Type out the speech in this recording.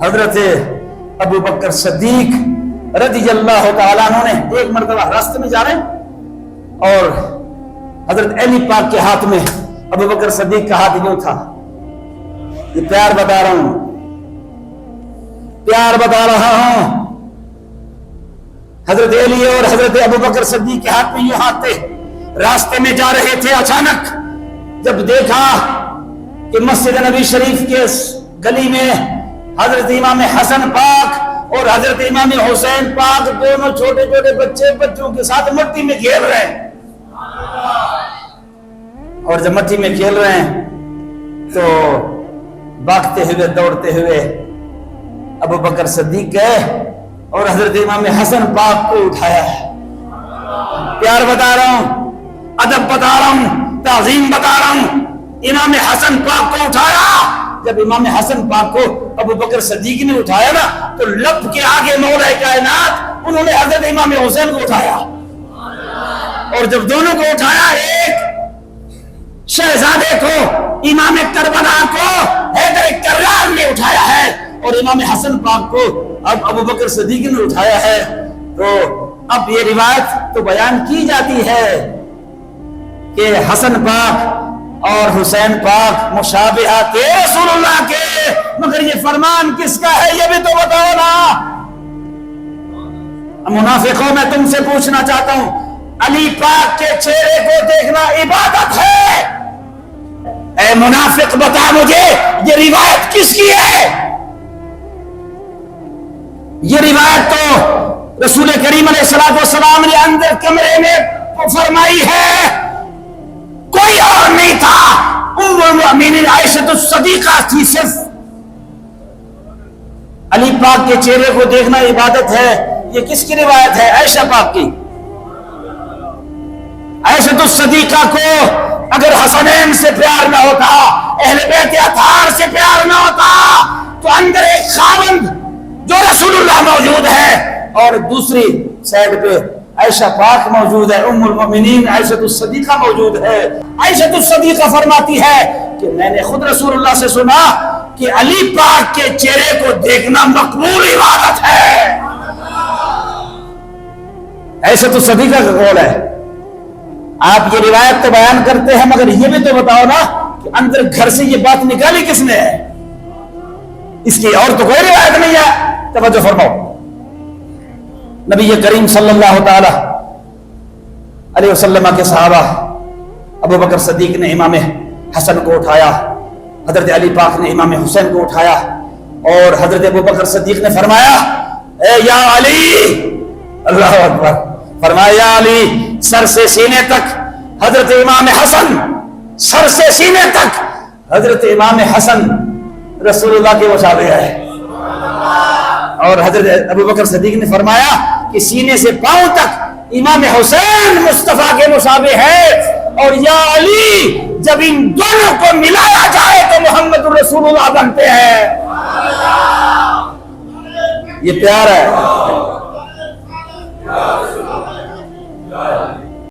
حضرت ابو بکر صدیق رضی اللہ تعالیٰ عنہ نے ایک مرتبہ راستے میں جا رہے ہیں اور حضرت علی پاک کے ہاتھ میں ابو بکر صدیق کا ہاتھ یوں تھا. یہ پیار بتا رہا ہوں، پیار بتا رہا ہوں. حضرت علی اور حضرت ابو بکر صدیق کے ہاتھ میں یہ ہاتھ تھے. راستے میں جا رہے تھے، اچانک جب دیکھا کہ مسجد نبی شریف کے گلی میں حضرت امام حسن پاک اور حضرت امام حسین پاک دونوں چھوٹے چھوٹے بچوں کے ساتھ مٹی میں کھیل رہے ہیں. اور جب مٹی میں کھیل رہے ہیں تو بھاگتے ہوئے دوڑتے ہوئے ابو بکر صدیق گئے اور حضرت امام حسن پاک کو اٹھایا ہے. پیار بتا رہا ہوں، ادب بتا رہا ہوں، تعظیم بتا رہا ہوں. امام حسن پاک کو اٹھایا. جب امام حسن پاک کو ابو بکر صدیق نے اٹھایا نا تو لب کے آگے مولا کائنات انہوں نے حضرت امام حسین کو اٹھایا. اور جب دونوں کو اٹھایا، ایک شہزادے کو امام کربلا کو حیدر کرار نے اٹھایا ہے اور امام حسن پاک کو اب ابو بکر صدیق نے اٹھایا ہے. تو اب یہ روایت تو بیان کی جاتی ہے کہ حسن پاک اور حسین پاک مشابہہ تھے رسول اللہ کے، مگر یہ فرمان کس کا ہے یہ بھی تو بتاؤ نا. منافقوں میں تم سے پوچھنا چاہتا ہوں، علی پاک کے چہرے کو دیکھنا عبادت ہے؟ اے منافق بتا مجھے یہ روایت کس کی ہے؟ یہ روایت تو رسول کریم علیہ السلام نے اندر کمرے میں فرمائی ہے، کوئی اور نہیں تھا، ام المؤمنین عائشہ الصدیقہ تھی صرف. علی پاک کے چہرے کو دیکھنا عبادت ہے، یہ کس کی روایت ہے؟ عائشہ پاک کی. عائشہ الصدیقہ کو اگر حسنین سے پیار نہ ہوتا، اہل بیت اطہار سے پیار نہ ہوتا، تو اندر ایک خاوند جو رسول اللہ موجود ہے اور دوسری سائڈ پہ عائشہ پاک موجود ہے، ام المؤمنین عائشہ الصدیقہ موجود ہے. عائشہ الصدیقہ فرماتی ہے کہ میں نے خود رسول اللہ سے سنا کہ علی پاک کے چہرے کو دیکھنا مقبول عبادت ہے. عائشہ الصدیقہ کا قول ہے. آپ یہ روایت تو بیان کرتے ہیں مگر یہ بھی تو بتاؤ نا کہ اندر گھر سے یہ بات نکالی کس نے ہے؟ اس کی اور تو کوئی روایت نہیں ہے. توجہ فرماؤ، نبی کریم صلی اللہ تعالی علیہ وسلم کے صحابہ ابو بکر صدیق نے امام حسن کو اٹھایا، حضرت علی پاک نے امام حسین کو اٹھایا اور حضرت ابو بکر صدیق نے فرمایا اے یا علی، اللہ اکبر، فرمایا یا علی، سر سے سینے تک حضرت امام حسن، سر سے سینے تک حضرت امام حسن رسول اللہ کے مشابہ ہے. اور حضرت ابو بکر صدیق نے فرمایا کہ سینے سے پاؤں تک امام حسین مصطفیٰ کے مشابہ ہے. اور یا علی، جب ان دونوں کو ملایا جائے تو محمد رسول اللہ بنتے ہیں. یہ پیار ہے.